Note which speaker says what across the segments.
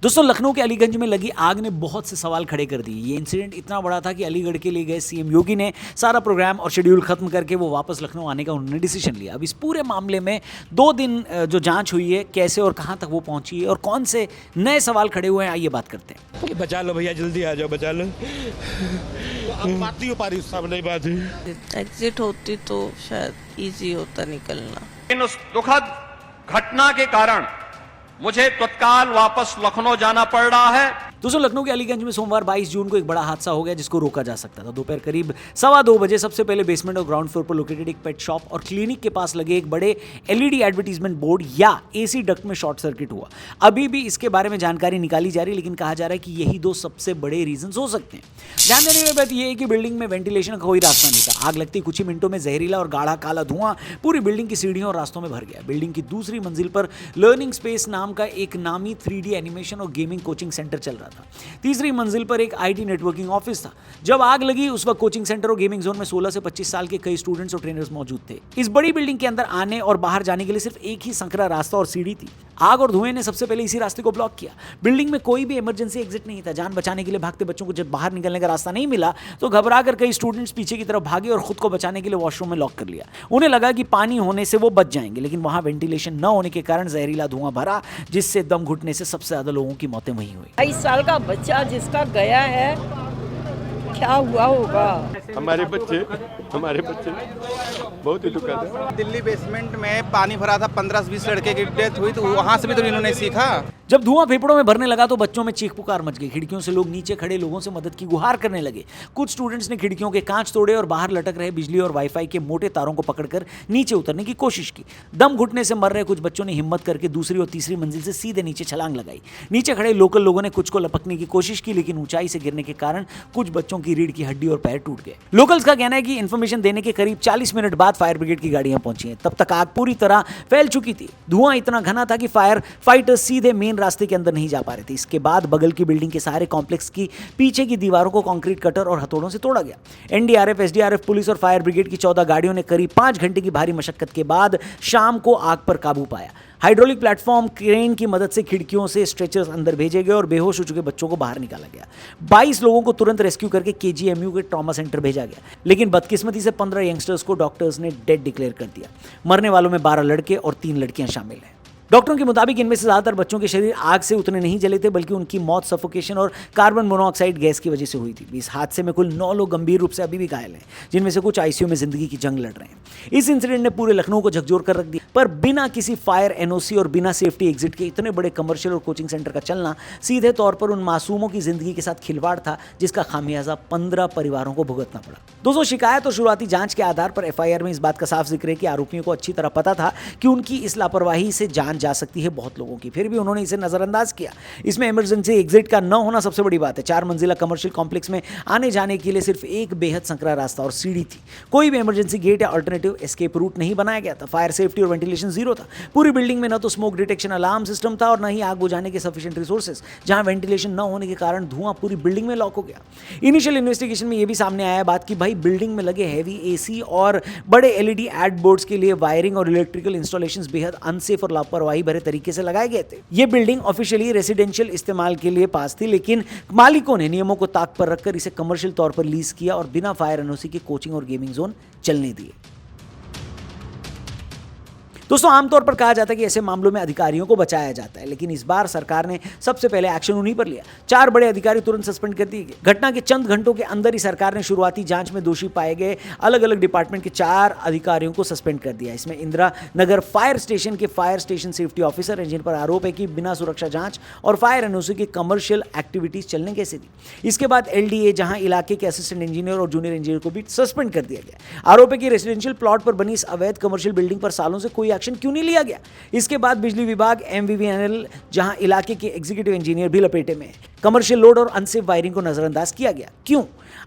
Speaker 1: दोस्तों लखनऊ के अलीगंज में लगी आग ने बहुत से सवाल खड़े कर दिए। ये इंसिडेंट इतना बड़ा था कि अलीगढ़ के लिए गए सीएम योगी ने सारा प्रोग्राम और शेड्यूल खत्म करके वो वापस लखनऊ आने का उन्होंने डिसीजन लिया। अब इस पूरे मामले में 2 दिन जो जांच हुई है, कैसे और कहां तक वो पहुंची है और कौन से नए सवाल खड़े हुए हैं, आइए बात करते हैं।
Speaker 2: बचा लो भैया, जल्दी आ जाओ, बचा लो। अब बात नहीं हो पा रही, सब नहीं बात हुई।
Speaker 3: एग्जिट होती तो शायद इजी होता निकलना।
Speaker 4: इन उस दुखद घटना के कारण मुझे तत्काल वापस लखनऊ जाना पड़ रहा है।
Speaker 1: दोस्तों लखनऊ के अलीगंज में सोमवार 22 जून को एक बड़ा हादसा हो गया जिसको रोका जा सकता था। दोपहर करीब 2:15 बजे सबसे पहले बेसमेंट और ग्राउंड फ्लोर पर लोकेटेड एक पेट शॉप और क्लिनिक के पास लगे एक बड़े एलईडी एडवर्टीजमेंट बोर्ड या एसी डक्ट में शॉर्ट सर्किट हुआ। अभी भी इसके बारे में जानकारी निकाली जा रही है, लेकिन कहा जा रहा है कि यही 2 सबसे बड़े रीजंस हो सकते हैं। ध्यान देने की बात यह है कि बिल्डिंग में वेंटिलेशन का कोई रास्ता नहीं था। आग लगती कुछ ही मिनटों में जहरीला और गाढ़ा काला धुआं पूरी बिल्डिंग की सीढ़ियों और रास्तों में भर गया। बिल्डिंग की दूसरी मंजिल पर लर्निंग स्पेस नाम का एक नामी 3D एनिमेशन और गेमिंग कोचिंग सेंटर चल रहा था। तीसरी मंजिल पर एक आईटी नेटवर्किंग ऑफिस था। जब आग लगी उस वक्त कोचिंग सेंटर और गेमिंग जोन में 16 से 25 साल के कई स्टूडेंट्स और ट्रेनर्स मौजूद थे। इस बड़ी बिल्डिंग के अंदर आने और बाहर जाने के लिए सिर्फ एक ही संकरा रास्ता और सीढ़ी थी। आग और धुएं ने सबसे पहले इसी रास्ते को ब्लॉक किया। बिल्डिंग में कोई भी इमरजेंसी एग्जिट नहीं था। जान बचाने के लिए भागते बच्चों को जब बाहर निकलने का रास्ता नहीं मिला तो घबराकर कई स्टूडेंट्स पीछे की तरफ भागे और खुद को बचाने के लिए वॉशरूम में लॉक कर लिया। उन्हें लगा कि पानी होने से वो बच जाएंगे, लेकिन वहां वेंटिलेशन न होने के कारण जहरीला धुआं भरा, जिससे दम घुटने से सबसे ज्यादा लोगों की मौतें वहीं हुई।
Speaker 3: 22 साल का बच्चा जिसका गया है, क्या हुआ होगा।
Speaker 2: हमारे बच्चे बहुत ही दुखद है।
Speaker 5: दिल्ली बेसमेंट में पानी भरा था, 15-20 लड़के की डेथ हुई, तो वहाँ से भी तो इन्होंने सीखा।
Speaker 1: जब धुआं फेफड़ों में भरने लगा तो बच्चों में चीख पुकार मच गई। खिड़कियों से लोग नीचे खड़े लोगों से मदद की गुहार करने लगे। कुछ स्टूडेंट्स ने खिड़कियों के कांच तोड़े और बाहर लटक रहे बिजली और वाईफाई के मोटे तारों को पकड़कर नीचे उतरने की कोशिश की। दम घुटने से मर रहे कुछ बच्चों ने हिम्मत करके दूसरी और तीसरी मंजिल से सीधे नीचे छलांग लगाई। नीचे खड़े लोकल लोगों ने कुछ को लपकने की कोशिश की, लेकिन ऊंचाई से गिरने के कारण कुछ बच्चों की रीढ़ की हड्डी और पैर टूट गए। लोकल्स का कहना है कि इन्फॉर्मेशन देने के करीब 40 मिनट बाद फायर ब्रिगेड की गाड़ियां पहुंची हैं। तब तक आग पूरी तरह फैल चुकी थी। धुआं इतना घना था कि फायर फाइटर्स सीधे मेन रास्ते के अंदर नहीं जा पा रहे थे। इसके बाद बगल की बिल्डिंग के सारे कॉम्प्लेक्स की पीछे की दीवारों को कंक्रीट कटर और हथौड़ों से तोड़ा गया। एनडीआरएफ, एसडीआरएफ, पुलिस और फायर ब्रिगेड की 14 गाड़ियों ने करीब 5 घंटे की भारी मशक्कत के बाद शाम को आग पर काबू पाया। हाइड्रोलिक प्लेटफॉर्म क्रेन की मदद से खिड़कियों से स्ट्रेचर्स अंदर भेजे गए और बेहोश हो चुके बच्चों को बाहर निकाला गया। 22 लोगों को तुरंत रेस्क्यू करके केजीएमयू के ट्रॉमा सेंटर भेजा गया, लेकिन बदकिस्मती से 15 यंगस्टर्स को डॉक्टर्स ने डेड डिक्लेयर कर दिया। मरने वालों में 12 लड़के और 3 लड़कियां शामिल हैं। डॉक्टरों के मुताबिक इनमें से ज्यादातर बच्चों के शरीर आग से उतने नहीं जले थे, बल्कि उनकी मौत सफोकेशन और कार्बन मोनोऑक्साइड गैस की वजह से हुई थी। इस हादसे में कुल 9 लोग गंभीर रूप से अभी भी घायल हैं, जिनमें से कुछ आईसीयू में जिंदगी की जंग लड़ रहे हैं। इस इंसिडेंट ने पूरे लखनऊ को झकझोर कर रख दिया, पर बिना किसी फायर एनओसी और बिना सेफ्टी एग्जिट के इतने बड़े कमर्शियल और कोचिंग सेंटर का चलना सीधे तौर पर उन मासूमों की जिंदगी के साथ खिलवाड़ था, जिसका खामियाजा 15 परिवारों को भुगतना पड़ा। दोस्तों शिकायत और शुरुआती जांच के आधार पर एफआईआर में इस बात का साफ जिक्र है कि आरोपियों को अच्छी तरह पता था कि उनकी इस लापरवाही से जान जा सकती है बहुत लोगों की, फिर भी उन्होंने इसे नजरअंदाज किया। इसमें इमरजेंसी एग्जिट का न होना सबसे बड़ी बात है। 4 मंजिला कमर्शियल कॉम्प्लेक्स में आने जाने के लिए सिर्फ एक बेहद संकरा रास्ता और सीढ़ी थी। कोई भी इमरजेंसी गेट या अल्टरनेटिव एस्केप रूट नहीं बनाया गया था। फायर सेफ्टी और वेंटिलेशन जीरो था। पूरी बिल्डिंग में न तो स्मोक डिटेक्शन अलार्म सिस्टम था और न ही आग बुझाने के सफिशिएंट रिसोर्सेज, जहां वेंटिलेशन न होने के कारण धुआं पूरी बिल्डिंग में लॉक हो गया। इनिशियल इन्वेस्टिगेशन में यह भी सामने आया बात कि भाई बिल्डिंग में लगे हैवी एसी और बड़े एलईडी एड बोर्ड्स के लिए वायरिंग और इलेक्ट्रिकल इंस्टॉलेशंस बेहद अनसेफ और लापरवाही भरे तरीके से लगाए गए थे। यह बिल्डिंग ऑफिशियली रेसिडेंशियल इस्तेमाल के लिए पास थी, लेकिन मालिकों ने नियमों को ताक पर रखकर इसे कमर्शियल तौर पर लीज किया और बिना फायर एनओसी के कोचिंग और गेमिंग जोन चलने दिए। दोस्तों आमतौर पर कहा जाता है कि ऐसे मामलों में अधिकारियों को बचाया जाता है, लेकिन इस बार सरकार ने सबसे पहले एक्शन उन्हीं पर लिया। 4 बड़े अधिकारी तुरंत सस्पेंड कर दिए गए। घटना के चंद घंटों के अंदर ही सरकार ने शुरुआती जांच में दोषी पाए गए अलग अलग डिपार्टमेंट के 4 अधिकारियों को सस्पेंड कर दिया। इसमें इंदिरा नगर फायर स्टेशन के फायर स्टेशन सेफ्टी ऑफिसर हैं, जिन पर आरोप है कि बिना सुरक्षा जांच और फायर एनओसी की कमर्शियल एक्टिविटीज चलने कैसे दी। इसके बाद एलडीए, जहां इलाके के असिस्टेंट इंजीनियर और जूनियर इंजीनियर को भी सस्पेंड कर दिया गया। आरोप है कि रेसिडेंशियल प्लॉट पर बनी इस अवैध कमर्शियल बिल्डिंग पर सालों से कोई एक्शन क्यों नहीं लिया गया। इसके बाद बिजली विभाग, एमवीवीएनएल, जहां इलाके के एग्जीक्यूटिव इंजीनियर भी लपेटे में, कमर्शियल लोड और अनसेफ वायरिंग को नजरअंदाज किया गया। क्यों?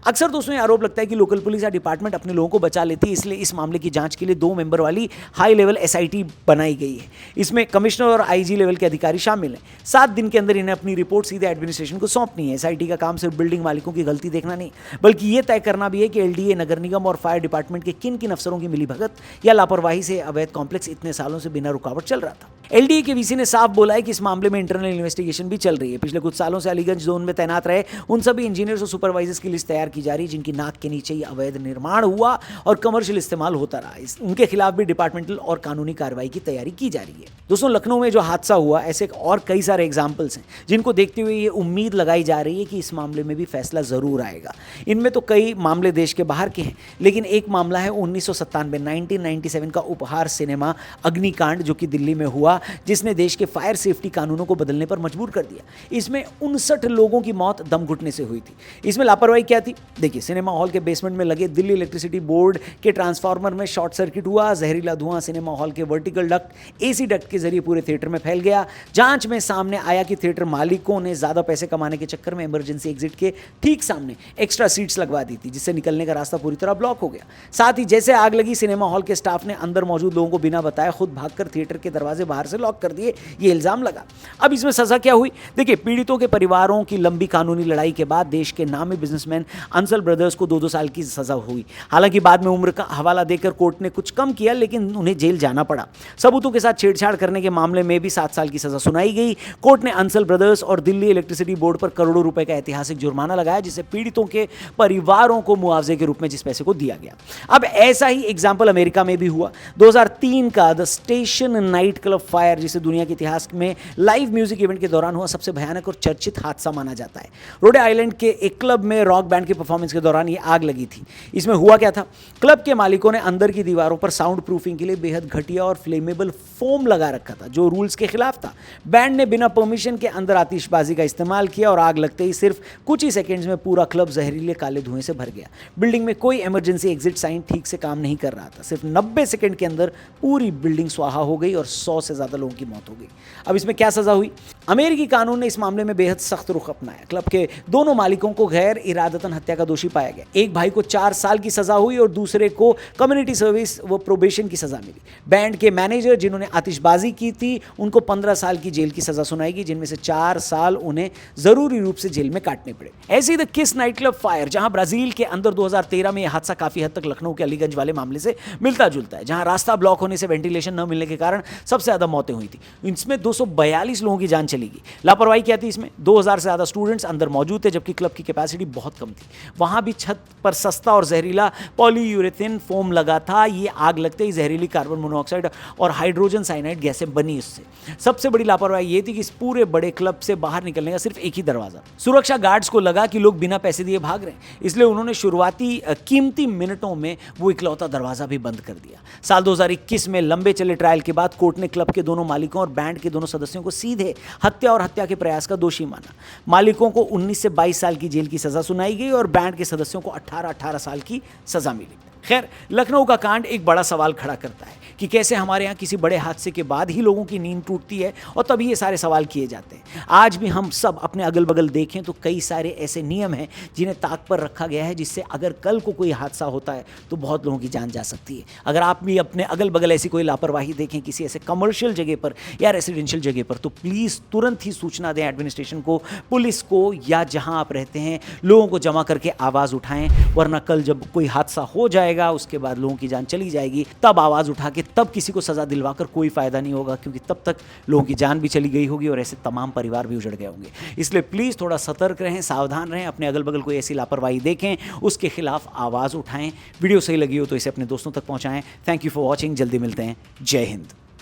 Speaker 1: अक्सर दोस्तों ये आरोप लगता है कि लोकल पुलिस या डिपार्टमेंट अपने लोगों को बचा लेती है, इसलिए इस मामले की जांच के लिए 2 मेंबर वाली हाई लेवल एसआईटी बनाई गई है। इसमें कमिश्नर और आईजी लेवल के अधिकारी शामिल हैं। 7 दिन के अंदर इन्हें अपनी रिपोर्ट सीधे एडमिनिस्ट्रेशन को सौंपनी है। एसआईटी का काम सिर्फ बिल्डिंग मालिकों की गलती देखना नहीं, बल्कि यह तय करना भी है कि एलडीए, नगर निगम और फायर डिपार्टमेंट के किन किन अफसरों की मिलीभगत या लापरवाही से अवैध कॉम्प्लेक्स इतने सालों से बिना रुकावट चल रहा था। एलडीए के वीसी ने साफ बोला है कि इस मामले में इंटरनल इन्वेस्टिगेशन भी चल रही है। पिछले कुछ सालों से अलीगंज जोन में तैनात रहे उन सभी इंजीनियर्स और सुपरवाइजर्स की लिस्ट तैयार की जा रही है जिनकी नाक के नीचे ही अवैध निर्माण हुआ और कमर्शियल इस्तेमाल होता रहा। उनके खिलाफ भी डिपार्टमेंटल और कानूनी कार्रवाई की तैयारी की जा रही है। दोस्तों, लखनऊ में जो हादसा हुआ, ऐसे और कई सारे एग्जाम्पल्स हैं जिनको देखते हुए ये उम्मीद लगाई जा रही है कि इस मामले में भी फैसला जरूर आएगा। इनमें तो कई मामले देश के बाहर के हैं, लेकिन एक मामला है 1997 का उपहार सिनेमा अग्निकांड जो कि दिल्ली में हुआ, जिसने देश के फायर सेफ्टी कानूनों को बदलने पर मजबूर कर दिया। इसमें 59 लोगों की मौत दम घुटने से हुई थी। इसमें लापरवाही क्या थी? देखिए, सिनेमा हॉल के बेसमेंट में लगे दिल्ली इलेक्ट्रिसिटी बोर्ड के ट्रांसफार्मर में शॉर्ट सर्किट हुआ। जहरीला धुआं सिनेमा हॉल के वर्टिकल डक्ट, एसी डक्ट के जरिए पूरे थिएटर में फैल गया। जांच में सामने आया कि थिएटर मालिकों ने ज्यादा पैसे कमाने के चक्कर में इमरजेंसी एग्जिट के ठीक सामने एक्स्ट्रा सीट्स लगवा दी थी, जिससे निकलने का रास्ता पूरी तरह ब्लॉक हो गया। साथ ही जैसे आग लगी, सिनेमा हॉल के स्टाफ ने अंदर मौजूद लोगों को बिना बताए खुद भागकर थिएटर के दरवाजे बाहर से लॉक कर दिए। ये इल्जाम लगा। अब इसमें सजा क्या हुई? देखिए, पीड़ितों के परिवारों की लंबी कानूनी लड़ाई के बाद देश के नामी बिजनेसमैन अंसल ब्रदर्स को 2-2 साल की सजा हुई। हालांकि बाद में उम्र का हवाला देकर कोर्ट ने कुछ कम किया, लेकिन उन्हें जेल जाना पड़ा। सबूतों के साथ छेड़छाड़ करने के मामले में भी 7 साल की सजा सुनाई गई। कोर्ट ने अंसल ब्रदर्स और दिल्ली इलेक्ट्रिसिटी बोर्ड पर करोड़ों रुपए का ऐतिहासिक जुर्माना लगाया, जिससे पीड़ितों के परिवारों को मुआवजे के रूप में जिस पैसे को दिया गया। अब ऐसा ही एग्जाम्पल अमेरिका में भी हुआ। 2003 का the station night club fire, जिसे दुनिया के इतिहास में लाइव म्यूजिक इवेंट के दौरान हुआ सबसे भयानक और चर्चित हादसा माना जाता है। रोडे आइलैंड के एक क्लब में रॉक बैंड के परफॉर्मेंस के दौरान ये आग लगी थी। इसमें हुआ क्या था? क्लब के मालिकों ने अंदर की दीवारों पर साउंड प्रूफिंग के लिए बेहद घटिया और फ्लेमेबल फोम लगा रखा था, जो रूल्स के खिलाफ था। बैंड ने बिना परमिशन के अंदर आतिशबाजी का इस्तेमाल किया और आग लगते ही सिर्फ कुछ ही सेकंड्स में पूरा क्लब जहरीले काले धुएं से भर गया। बिल्डिंग में कोई इमरजेंसी एग्जिट साइन ठीक से काम नहीं कर रहा था। सिर्फ 90 सेकंड के अंदर पूरी बिल्डिंग स्वाहा हो गई और 100 से ज्यादा लोगों की मौत हो गई। अब इसमें क्या सजा हुई? अमेरिकी कानून ने इस मामले में बेहद सख्त रुख अपनाया। क्लब के दोनों मालिकों को गैर इरादतन हत्या का दोषी पाया गया। एक भाई को 4 साल की सजा हुई और दूसरे को कम्युनिटी सर्विस व प्रोबेशन की सजा मिली। बैंड के मैनेजर जिन्होंने आतिशबाजी की थी, उनको 15 साल की जेल की सजा सुनाई गई, जिनमें से 4 साल उन्हें जरूरी रूप से जेल में काटने पड़े। ऐसे ही द किस नाइट क्लब फायर, जहां ब्राजील के अंदर 2013 में यह हादसा काफी हद तक लखनऊ के अलीगंज वाले मामले से मिलता जुलता है, जहां रास्ता ब्लॉक होने से वेंटिलेशन न मिलने के कारण सबसे ज्यादा मौतें हुई थी। इसमें 242 लोगों की जान चली गई। लापरवाही क्या थी इसमें? 2000 से ज्यादा स्टूडेंट्स अंदर मौजूद थे, जबकि क्लब की कैपेसिटी बहुत कम थी। वहां भी छत पर सस्ता और जहरीला पॉलीयूरेथेन फोम लगा था। ये आग लगते ही जहरीली कार्बन मोनोऑक्साइड और हाइड्रोजन साइनाइड गैसें बनी। इससे सबसे बड़ी लापरवाही ये थी कि इस पूरे बड़े क्लब से बाहर निकलने का सिर्फ एक ही दरवाजा। सुरक्षा गार्ड्स को लगा कि लोग बिना पैसे दिए भाग रहे हैं, इसलिए उन्होंने शुरुआती कीमती मिनटों में वो इकलौता दरवाजा भी बंद कर दिया। साल 2021 में लंबे चले ट्रायल के बाद कोर्ट ने क्लब के दोनों मालिकों और बैंड के दोनों सदस्यों को सीधे हत्या और हत्या के प्रयास का दोषी माना। मालिकों को 19 से 22 साल की जेल की सजा सुनाई गई और बैंड के सदस्यों को 18-18 साल की सजा मिली। खैर, लखनऊ का कांड एक बड़ा सवाल खड़ा करता है कि कैसे हमारे यहाँ किसी बड़े हादसे के बाद ही लोगों की नींद टूटती है और तभी ये सारे सवाल किए जाते हैं। आज भी हम सब अपने अगल बगल देखें तो कई सारे ऐसे नियम हैं जिन्हें ताक पर रखा गया है, जिससे अगर कल को कोई हादसा होता है तो बहुत लोगों की जान जा सकती है। अगर आप भी अपने अगल बगल ऐसी कोई लापरवाही देखें किसी ऐसे कमर्शियल जगह पर या रेसिडेंशियल जगह पर, तो प्लीज़ तुरंत ही सूचना दें एडमिनिस्ट्रेशन को, पुलिस को, या जहाँ आप रहते हैं लोगों को जमा करके आवाज़ उठाएं। वरना कल जब कोई हादसा हो जाएगा, उसके बाद लोगों की जान चली जाएगी, तब आवाज़ उठा के तब किसी को सज़ा दिलवाकर कोई फ़ायदा नहीं होगा, क्योंकि तब तक लोगों की जान भी चली गई होगी और ऐसे तमाम परिवार भी उजड़ गए होंगे। इसलिए प्लीज़ थोड़ा सतर्क रहें, सावधान रहें। अपने अगल बगल कोई ऐसी लापरवाही देखें, उसके खिलाफ आवाज़ उठाएं। वीडियो सही लगी हो तो इसे अपने दोस्तों तक पहुँचाएँ। Thank you for watching. जल्दी मिलते हैं। जय हिंद।